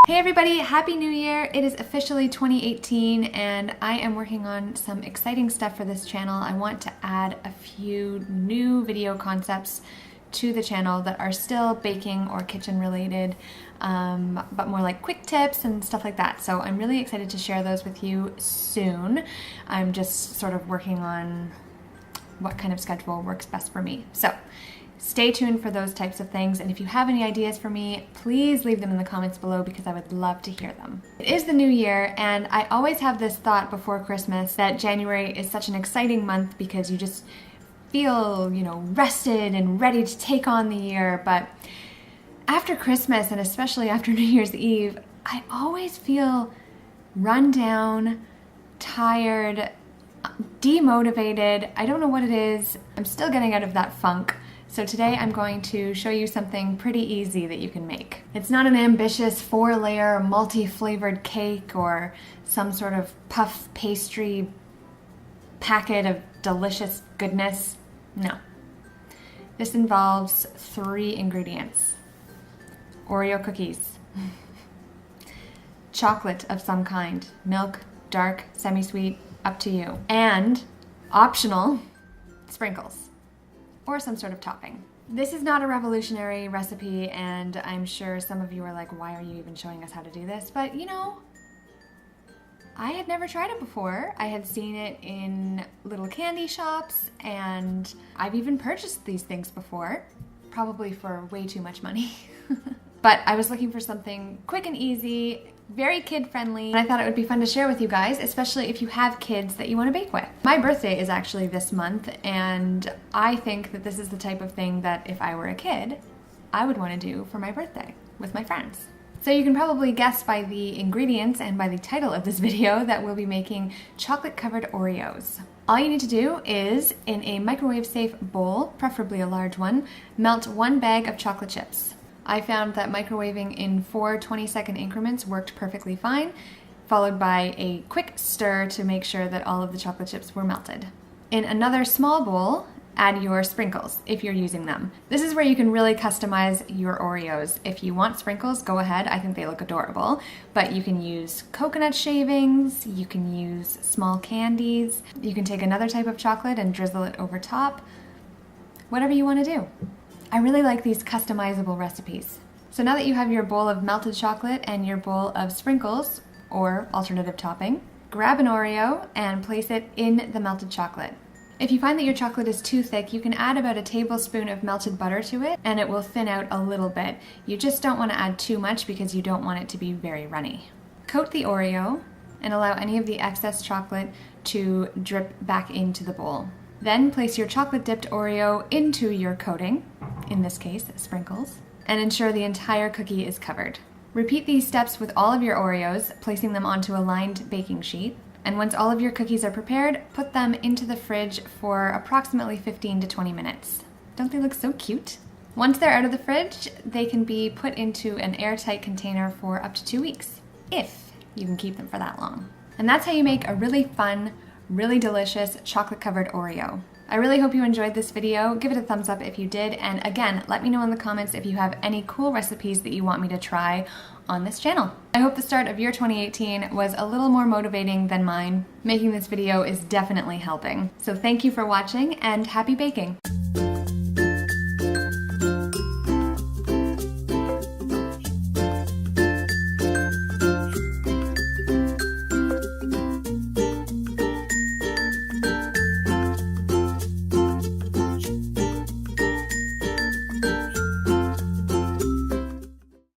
Hey everybody, Happy New Year! It is officially 2018 and I am working on some exciting stuff for this channel. I want to add a few new video concepts to the channel that are still baking or kitchen related, but more like quick tips and stuff like that. So I'm really excited to share those with you soon. I'm just sort of working on what kind of schedule works best for me. So stay tuned for those types of things, and if you have any ideas for me, please leave them in the comments below because I would love to hear them. It is the new year, and I always have this thought before Christmas that January is such an exciting month because you just feel, rested and ready to take on the year. But after Christmas, and especially after New Year's Eve, I always feel run down, tired, demotivated. I don't know what it is. I'm still getting out of that funk. So today I'm going to show you something pretty easy that you can make. It's not an ambitious 4-layer multi-flavored cake or some sort of puff pastry packet of delicious goodness. No. This involves 3 ingredients. Oreo cookies, chocolate of some kind, milk, dark, semi-sweet, up to you, and optional, sprinkles or some sort of topping. This is not a revolutionary recipe, and I'm sure some of you are like, why are you even showing us how to do this? But I had never tried it before. I had seen it in little candy shops, and I've even purchased these things before, probably for way too much money. But I was looking for something quick and easy, very kid-friendly, and I thought it would be fun to share with you guys, especially if you have kids that you want to bake with. My birthday is actually this month, and I think that this is the type of thing that if I were a kid, I would want to do for my birthday with my friends. So you can probably guess by the ingredients and by the title of this video that we'll be making chocolate-covered Oreos. All you need to do is, in a microwave-safe bowl, preferably a large one, melt 1 bag of chocolate chips. I found that microwaving in 4 20-second increments worked perfectly fine, followed by a quick stir to make sure that all of the chocolate chips were melted. In another small bowl, add your sprinkles if you're using them. This is where you can really customize your Oreos. If you want sprinkles, go ahead. I think they look adorable. But you can use coconut shavings, you can use small candies, you can take another type of chocolate and drizzle it over top. Whatever you want to do. I really like these customizable recipes. So now that you have your bowl of melted chocolate and your bowl of sprinkles, or alternative topping, grab an Oreo and place it in the melted chocolate. If you find that your chocolate is too thick, you can add about a tablespoon of melted butter to it, and it will thin out a little bit. You just don't want to add too much because you don't want it to be very runny. Coat the Oreo and allow any of the excess chocolate to drip back into the bowl. Then place your chocolate-dipped Oreo into your coating, in this case, sprinkles, and ensure the entire cookie is covered. Repeat these steps with all of your Oreos, placing them onto a lined baking sheet. And once all of your cookies are prepared, put them into the fridge for approximately 15 to 20 minutes. Don't they look so cute? Once they're out of the fridge, they can be put into an airtight container for up to 2 weeks, if you can keep them for that long. And that's how you make a really fun, really delicious chocolate-covered Oreo. I really hope you enjoyed this video. Give it a thumbs up if you did, and again, let me know in the comments if you have any cool recipes that you want me to try on this channel. I hope the start of your 2018 was a little more motivating than mine. Making this video is definitely helping. So thank you for watching, and happy baking!